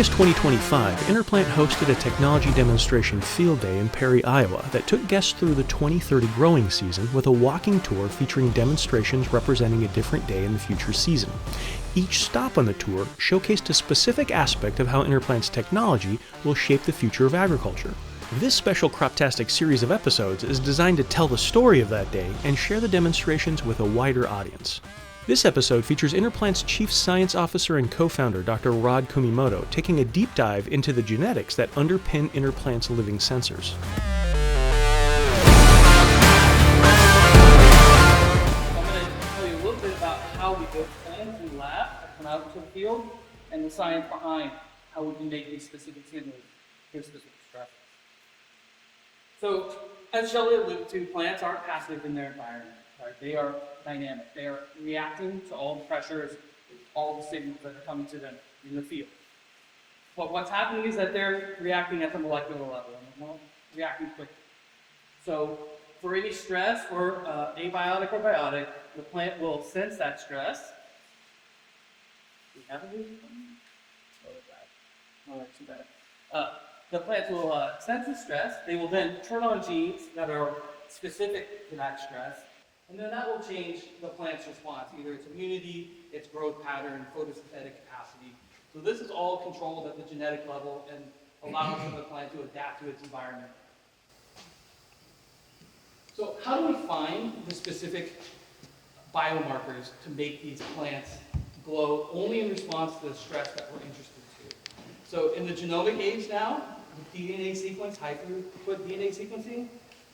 August 2025, InnerPlant hosted a technology demonstration field day in Perry, Iowa that took guests through the 2030 growing season with a walking tour featuring demonstrations representing a different day in the future season. Each stop on the tour showcased a specific aspect of how InnerPlant's technology will shape the future of agriculture. This special Croptastic series of episodes is designed to tell the story of that day and share the demonstrations with a wider audience. This episode features InnerPlant's Chief Science Officer and co-founder, Dr. Kumimoto, taking a deep dive into the genetics that underpin InnerPlant's living sensors. I'm going to tell you a little bit about how we build plants in the lab that come out into the field, and the science behind how we can make these specific signals for specific stresses. So, as Shelley alluded to, plants aren't passive in their environment. Right? They are dynamic. They are reacting to all the pressures, all the signals that are coming to them in the field. But what's happening is that they're reacting at the molecular level, and they're reacting quickly. So for any stress, or abiotic or biotic, the plant will sense that stress. Do we have a reason? Oh, that's too bad. The plant will sense the stress. They will then turn on genes that are specific to that stress. And then that will change the plant's response, either its immunity, its growth pattern, photosynthetic capacity. So this is all controlled at the genetic level and allows for the plant to adapt to its environment. So how do we find the specific biomarkers to make these plants glow only in response to the stress that we're interested in? So in the genomic age now, with DNA sequence, high throughput DNA sequencing,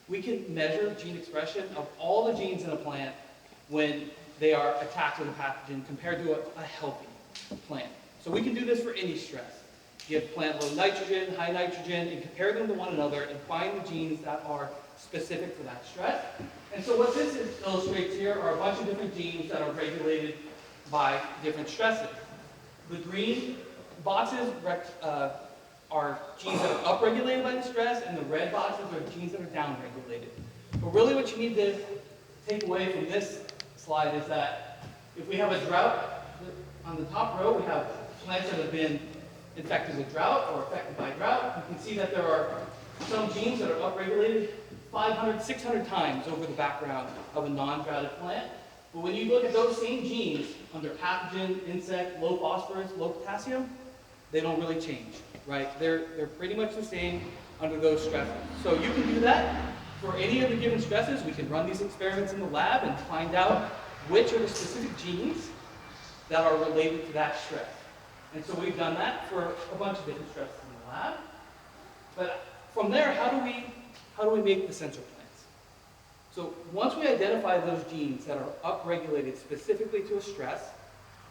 we can measure gene expression of all the genes in a plant when they are attacked with a pathogen compared to a healthy plant. So we can do this for any stress. Give plant low nitrogen, high nitrogen, and compare them to one another and find the genes that are specific to that stress. And so what this illustrates here are a bunch of different genes that are regulated by different stresses. The green boxes are genes that are upregulated by the stress, and the red boxes are genes that are downregulated. But really what you need to take away from this slide is that if we have a drought, on the top row we have plants that have been infected with drought or affected by drought. You can see that there are some genes that are upregulated 500, 600 times over the background of a non-droughted plant. But when you look at those same genes under pathogen, insect, low phosphorus, low potassium, they don't really change. Right? They're pretty much the same under those stresses. So you can do that for any of the given stresses. We can run these experiments in the lab and find out which are the specific genes that are related to that stress. And so we've done that for a bunch of different stresses in the lab. But from there, how do we make the sensor plants? So once we identify those genes that are upregulated specifically to a stress,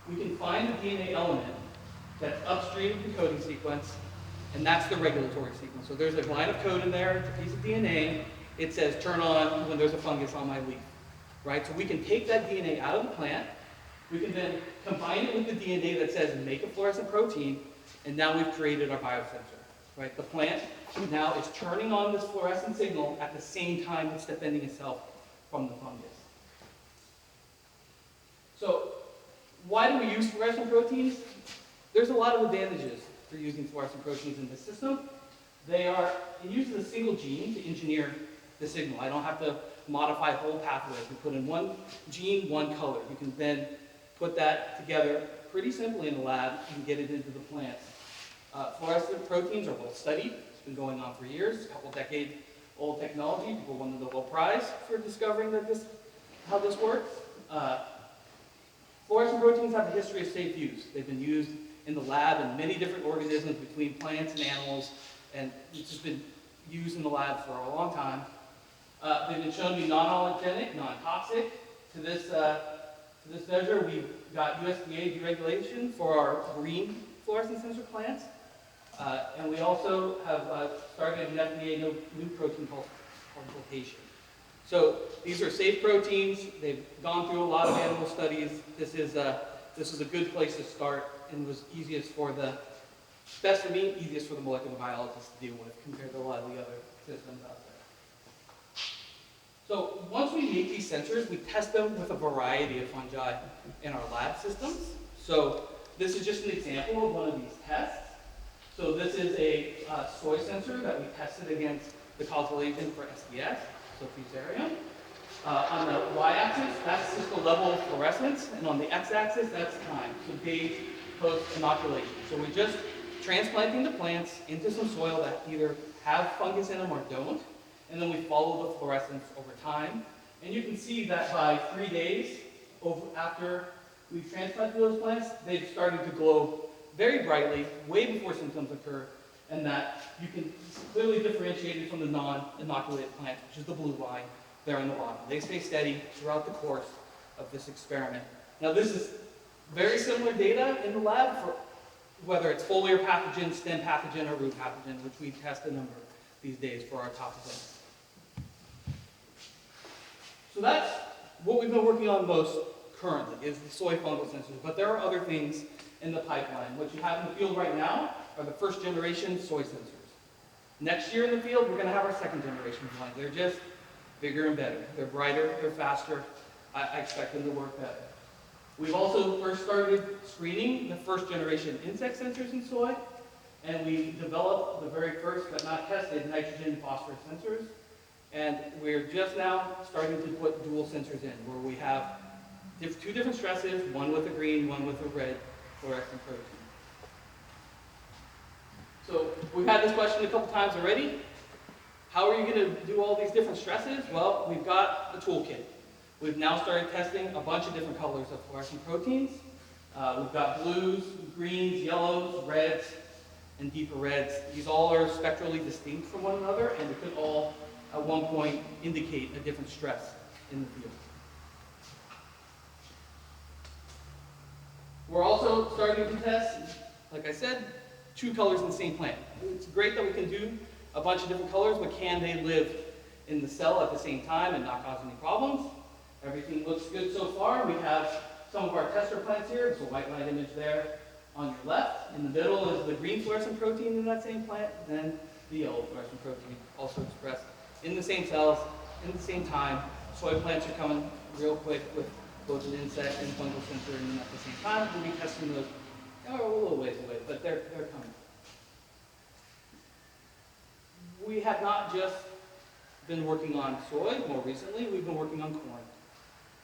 we can find the DNA element that's upstream of the coding sequence, and that's the regulatory sequence. So there's a line of code in there, it's a piece of DNA. It says turn on when there's a fungus on my leaf, right? So we can take that DNA out of the plant, we can then combine it with the DNA that says make a fluorescent protein, and now we've created our biosensor, right? The plant now is turning on this fluorescent signal at the same time it's defending itself from the fungus. So why do we use fluorescent proteins? There's a lot of advantages for using fluorescent proteins in this system. It uses a single gene to engineer the signal. I don't have to modify whole pathways. We put in one gene, one color. You can then put that together pretty simply in the lab and get it into the plant. Fluorescent proteins are well studied. It's been going on for years. A couple decade old technology. People won the Nobel Prize for discovering how this works. Fluorescent proteins have a history of safe use. They've been used in the lab in many different organisms between plants and animals, and it's just been used in the lab for a long time. They've been shown to be non-allergenic, non-toxic. To this measure, we've got USDA deregulation for our green fluorescent sensor plants, and we also have started an FDA new protein consultation. So these are safe proteins. They've gone through a lot of animal studies. This is a good place to start, and was best for me, easiest for the molecular biologists to deal with compared to a lot of the other systems out there. So once we make these sensors, we test them with a variety of fungi in our lab systems. So this is just an example of one of these tests. So this is a soy sensor that we tested against the causal agent for SDS, so fusarium. On the y-axis, that's just the level of fluorescence, and on the x-axis, that's time, so days post-inoculation. So we're just transplanting the plants into some soil that either have fungus in them or don't, and then we follow the fluorescence over time. And you can see that by 3 days after we've transplanted those plants, they've started to glow very brightly, way before symptoms occur, and that you can clearly differentiate it from the non-inoculated plants, which is the blue line there on the bottom. They stay steady throughout the course of this experiment. Now this is very similar data in the lab for whether it's foliar pathogen, stem pathogen, or root pathogen, which we test a number these days for our top plants. So that's what we've been working on most currently, is the soy fungal sensors, but there are other things in the pipeline. What you have in the field right now are the first generation soy sensors. Next year in the field, we're going to have our second generation ones. They're just bigger and better. They're brighter, they're faster. I expect them to work better. We've also first started screening the first generation insect sensors in soy, and we developed the very first but not tested nitrogen and phosphorus sensors. And we're just now starting to put dual sensors in, where we have two different stresses, one with a green, one with a red fluorescent protein. So we've had this question a couple times already. How are you going to do all these different stresses? Well, we've got a toolkit. We've now started testing a bunch of different colors of fluorescent proteins. We've got blues, greens, yellows, reds, and deeper reds. These all are spectrally distinct from one another, and they could all, at one point, indicate a different stress in the field. We're also starting to test, like I said, 2 colors in the same plant. It's great that we can do a bunch of different colors, but can they live in the cell at the same time and not cause any problems? Everything looks good so far. We have some of our tester plants here. There's a white light image there on your left. In the middle is the green fluorescent protein in that same plant, then the yellow fluorescent protein, also expressed in the same cells, in the same time. Soy plants are coming real quick with both an insect and fungal sensor in them at the same time. We'll be testing those a little ways away, but they're coming. We have not just been working on soy more recently, we've been working on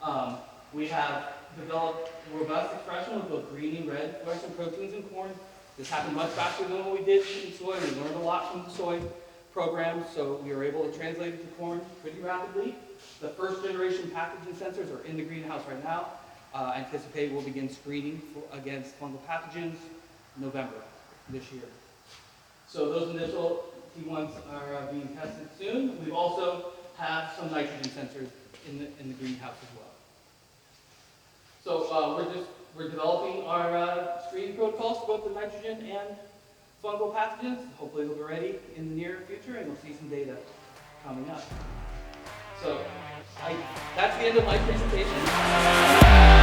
corn. We have developed robust expression of both green and red fluorescent proteins in corn. This happened much faster than what we did in soy. We learned a lot from the soy program, so we were able to translate it to corn pretty rapidly. The first generation pathogen sensors are in the greenhouse right now. I anticipate we'll begin screening against fungal pathogens November this year. So those initial T1s are being tested soon. We also have some nitrogen sensors in the greenhouse as well. So we're developing our screening protocols for both the nitrogen and fungal pathogens. Hopefully they'll be ready in the near future, and we'll see some data coming up. So that's the end of my presentation.